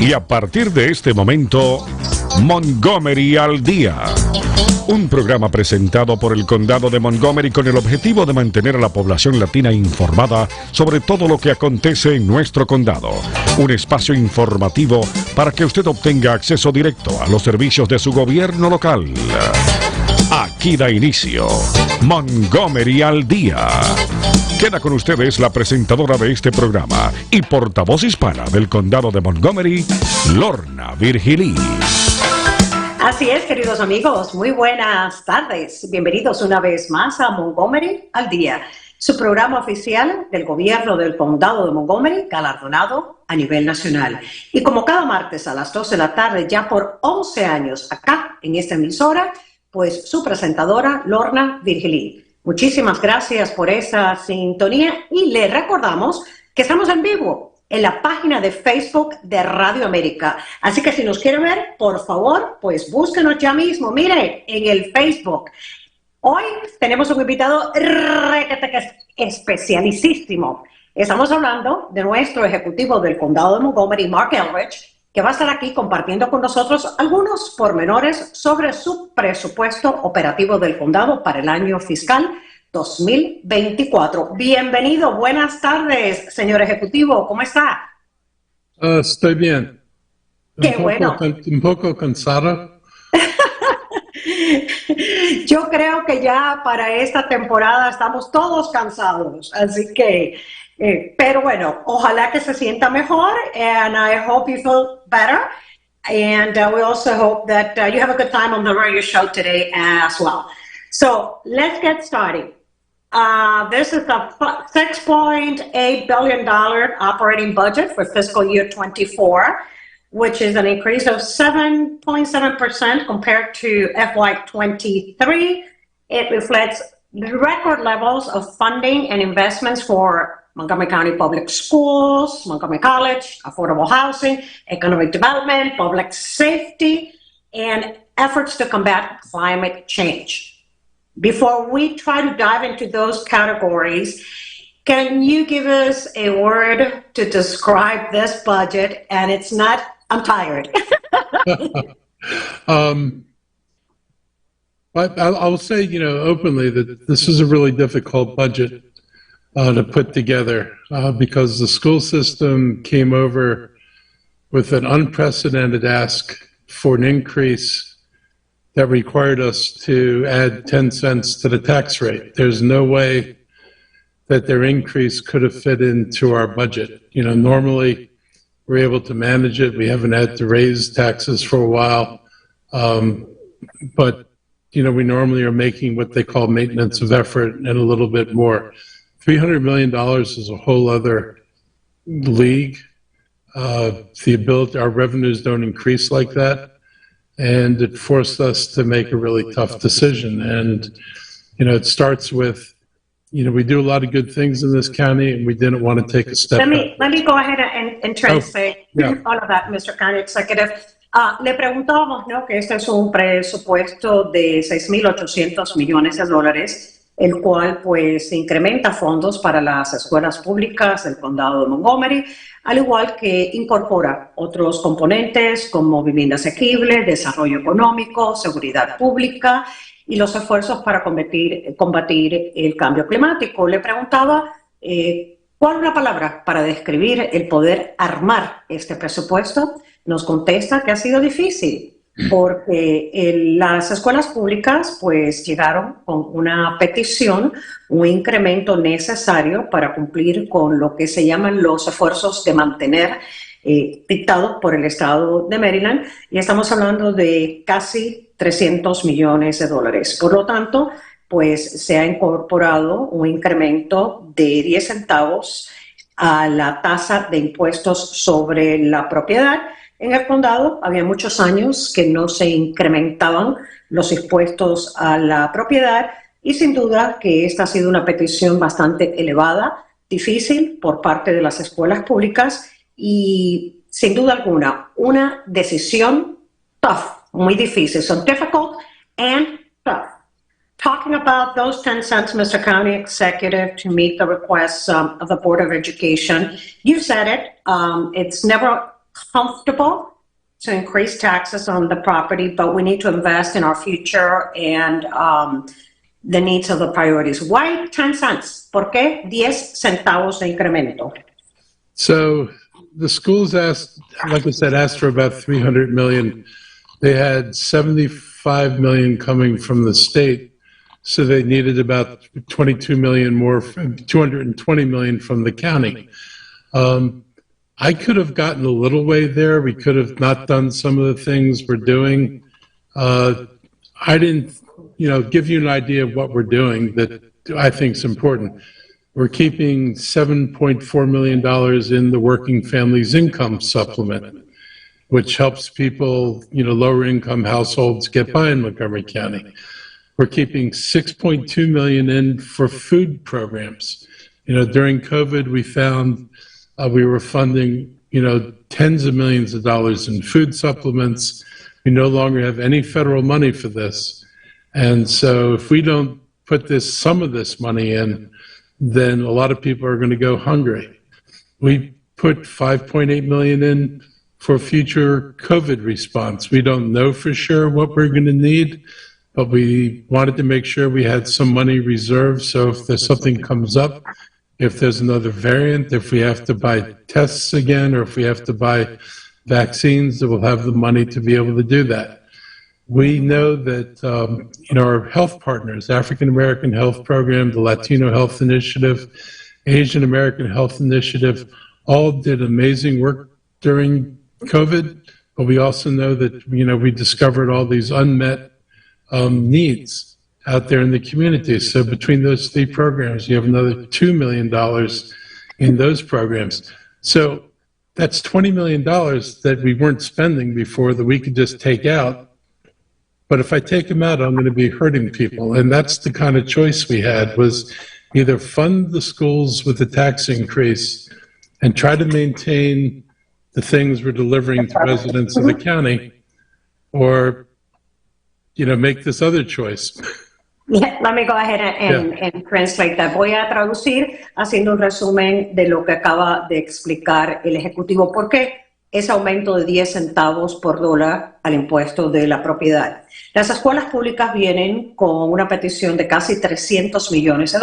Y a partir de este momento, Montgomery al Día. Un programa presentado por el Condado de Montgomery con el objetivo de mantener a la población latina informada sobre todo lo que acontece en nuestro condado. Un espacio informativo para que usted obtenga acceso directo a los servicios de su gobierno local. Aquí da inicio Montgomery al Día. Queda con ustedes la presentadora de este programa y portavoz hispana del Condado de Montgomery, Lorna Virgilí. Así es, queridos amigos, muy buenas tardes. Bienvenidos una vez más a Montgomery al Día, su programa oficial del gobierno del Condado de Montgomery, galardonado a nivel nacional. Y como cada martes a las 2 de la tarde, ya por 11 años acá en esta emisora, pues su presentadora, Lorna Virgilí. Muchísimas gracias por esa sintonía y le recordamos que estamos en vivo en la página de Facebook de Radio América. Así que si nos quiere ver, por favor, pues búsquenos ya mismo. Mire, en el Facebook. Hoy tenemos un invitado especialísimo. Estamos hablando de nuestro ejecutivo del Condado de Montgomery, Marc Elrich, que va a estar aquí compartiendo con nosotros algunos pormenores sobre su presupuesto operativo del condado para el año fiscal 2024. Bienvenido, buenas tardes, señor ejecutivo, ¿cómo está? Estoy bien. Qué bueno. Un poco cansado. Yo creo que ya para esta temporada estamos todos cansados, así que, pero bueno, ojalá que se sienta mejor, and I hope you feel better, and we also hope that you have a good time on the radio show today as well. So let's get started. This is a $6.8 billion operating budget for fiscal year 24, which is an increase of 7.7% compared to FY23. It reflects record levels of funding and investments for Montgomery County Public Schools, Montgomery College, affordable housing, economic development, public safety, and efforts to combat climate change. Before we try to dive into those categories, can you give us a word to describe this budget? And it's not, I'm tired. I'll say, openly that this is a really difficult budget to put together because the school system came over with an unprecedented ask for an increase that required us to add 10 cents to the tax rate. There's no way that their increase could have fit into our budget. Normally we're able to manage it. We haven't had to raise taxes for a while. But, we normally are making what they call maintenance of effort and a little bit more. $300 million is a whole other league. Our revenues don't increase like that. And it forced us to make a really tough decision. And, it starts with, we do a lot of good things in this county, and we didn't want to take a step back. Let me go ahead and translate all of that, Mr. County Executive. Le preguntábamos, ¿no?, que este es un presupuesto de $6,800 millones, el cual pues incrementa fondos para las escuelas públicas del condado de Montgomery, al igual que incorpora otros componentes como vivienda asequible, desarrollo económico, seguridad pública y los esfuerzos para combatir el cambio climático. Le preguntaba cuál es la palabra para describir el poder armar este presupuesto. Nos contesta que ha sido difícil, porque las escuelas públicas pues llegaron con una petición, un incremento necesario para cumplir con lo que se llaman los esfuerzos de mantener dictados por el estado de Maryland, y estamos hablando de casi $300 millones. Por lo tanto, pues se ha incorporado un incremento de 10 centavos a la tasa de impuestos sobre la propiedad. En el condado había muchos años que no se incrementaban los impuestos a la propiedad y sin duda que esta ha sido una petición bastante elevada, difícil por parte de las escuelas públicas y sin duda alguna una decisión tough, muy difícil. So difficult and tough. Talking about those 10 cents, Mr. County Executive, to meet the requests of the Board of Education, you said it, it's never comfortable to increase taxes on the property, but we need to invest in our future and the needs of the priorities. Why 10 cents? ¿Por qué 10 centavos de incremento? So the schools asked, like I said, asked for about $300 million. They had $75 million coming from the state, so they needed about $22 million more, $220 million from the county. I could have gotten a little way there. We could have not done some of the things we're doing. I didn't, give you an idea of what we're doing that I think is important. We're keeping $7.4 million in the working families income supplement, which helps people, lower income households get by in Montgomery County. We're keeping $6.2 million in for food programs. During COVID, we found we were funding, tens of millions of dollars in food supplements. We no longer have any federal money for this. And so if we don't put some of this money in, then a lot of people are going to go hungry. We put $5.8 million in for future COVID response. We don't know for sure what we're going to need, but we wanted to make sure we had some money reserved. So if there's something comes up, if there's another variant, if we have to buy tests again, or if we have to buy vaccines, that we'll have the money to be able to do that. We know that our health partners, African American Health Program, the Latino Health Initiative, Asian American Health Initiative, all did amazing work during COVID, but we also know that, we discovered all these unmet needs out there in the community. So between those three programs, you have another $2 million in those programs. So that's $20 million that we weren't spending before that we could just take out. But if I take them out, I'm going to be hurting people. And that's the kind of choice we had, was either fund the schools with the tax increase and try to maintain the things we're delivering to residents of the county, or, make this other choice. Let me go ahead and translate that. Voy a traducir haciendo un resumen de lo que acaba de explicar el Ejecutivo. ¿Por qué ese aumento de 10 centavos por dólar al impuesto de la propiedad? Las escuelas públicas vienen con una petición de casi $300 millones.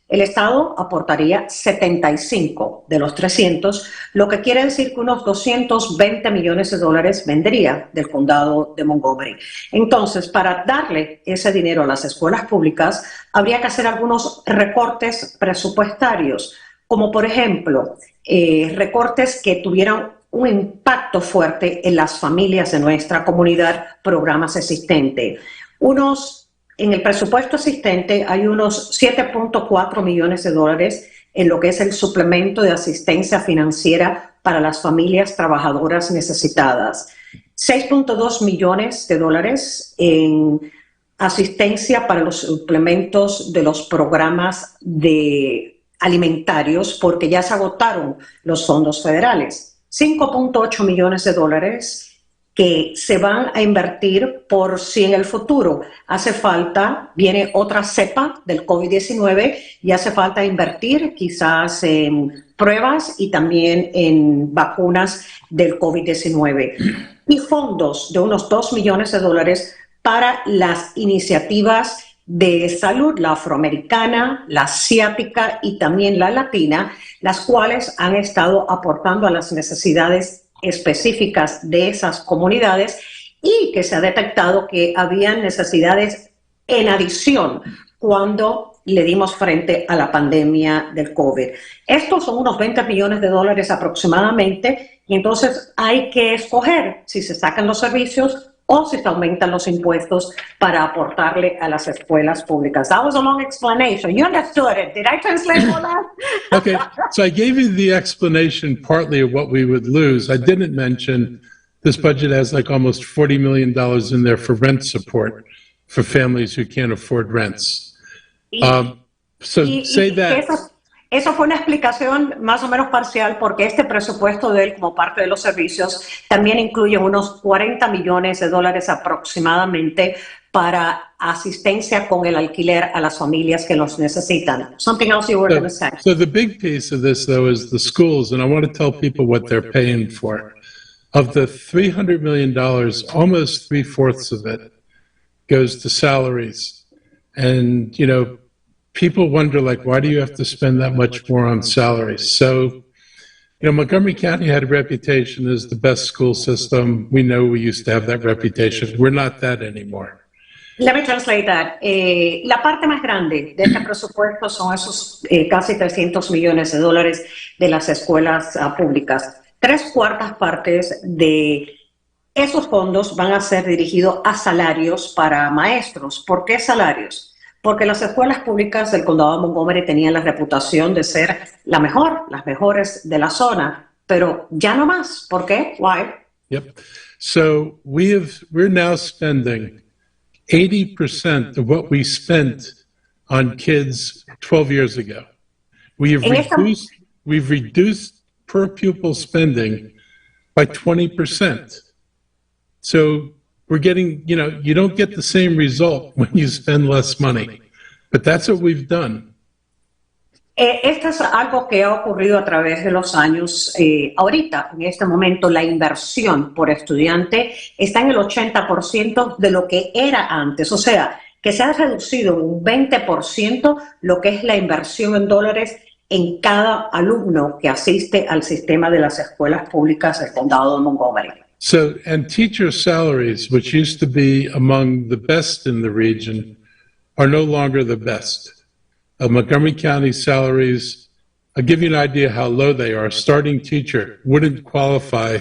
El Estado aportaría 75 de los 300, lo que quiere decir que unos $220 millones vendría del Condado de Montgomery. Entonces, para darle ese dinero a las escuelas públicas, habría que hacer algunos recortes presupuestarios, como por ejemplo, recortes que tuvieran un impacto fuerte en las familias de nuestra comunidad, programas existentes. En el presupuesto existente hay unos $7.4 millones en lo que es el suplemento de asistencia financiera para las familias trabajadoras necesitadas. $6.2 millones en asistencia para los suplementos de los programas alimentarios, porque ya se agotaron los fondos federales. $5.8 millones que se van a invertir por si en el futuro hace falta, viene otra cepa del COVID-19 y hace falta invertir quizás en pruebas y también en vacunas del COVID-19. Y fondos de unos $2 millones para las iniciativas de salud, la afroamericana, la asiática y también la latina, las cuales han estado aportando a las necesidades específicas de esas comunidades y que se ha detectado que habían necesidades en adición cuando le dimos frente a la pandemia del COVID. Estos son unos $20 millones aproximadamente, y entonces hay que escoger si se sacan los servicios o si se aumentan los impuestos para aportarle a las escuelas públicas. That was a long explanation. You understood it. Did I translate all that? Okay, so I gave you the explanation partly of what we would lose. I didn't mention this budget has like almost $40 million in there for rent support for families who can't afford rents. Say that. Eso fue una explicación más o menos parcial, porque este presupuesto de él, como parte de los servicios, también incluye unos $40 millones aproximadamente para asistencia con el alquiler a las familias que los necesitan. Something else you were going to say? So the big piece of this, though, is the schools, and I want to tell people what they're paying for. of the $300 million, almost 3/4 of it goes to salaries. And, you know, people wonder, like, why do you have to spend that much more on salaries? So, you know, Montgomery County had a reputation as the best school system. We know we used to have that reputation. We're not that anymore. Let me translate that. La parte más grande de este presupuesto son esos casi 300 millones de dólares de las escuelas públicas. 3/4 partes de esos fondos van a ser dirigidos a salarios para maestros. ¿Por qué salarios? Porque las escuelas públicas del Condado de Montgomery tenían la reputación de ser las mejores de la zona, pero ya no más. ¿Por qué? Why? Yep. So we're now spending 80% of what we spent on kids 12 years ago. We've reduced per pupil spending by 20%. So we're getting, you know, you don't get the same result when you spend less money, but that's what we've done. Esto es algo que ha ocurrido a través de los años. Ahorita, en este momento, la inversión por estudiante está en el 80% de lo que era antes. O sea, que se ha reducido un 20% lo que es la inversión en dólares en cada alumno que asiste al sistema de las escuelas públicas del Condado de Montgomery. So, and teacher salaries, which used to be among the best in the region, are no longer the best. Montgomery County salaries, I'll give you an idea how low they are. A starting teacher wouldn't qualify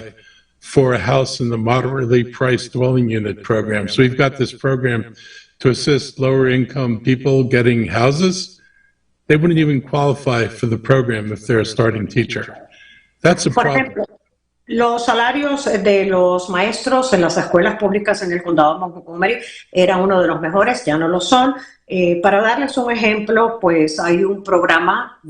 for a house in the moderately priced dwelling unit program. So we've got this program to assist lower income people getting houses. They wouldn't even qualify for the program if they're a starting teacher. That's a problem. Los salarios de los maestros en las escuelas públicas en el Condado de Montgomery era uno de los mejores, ya no lo son. Para darles un ejemplo, pues hay un programa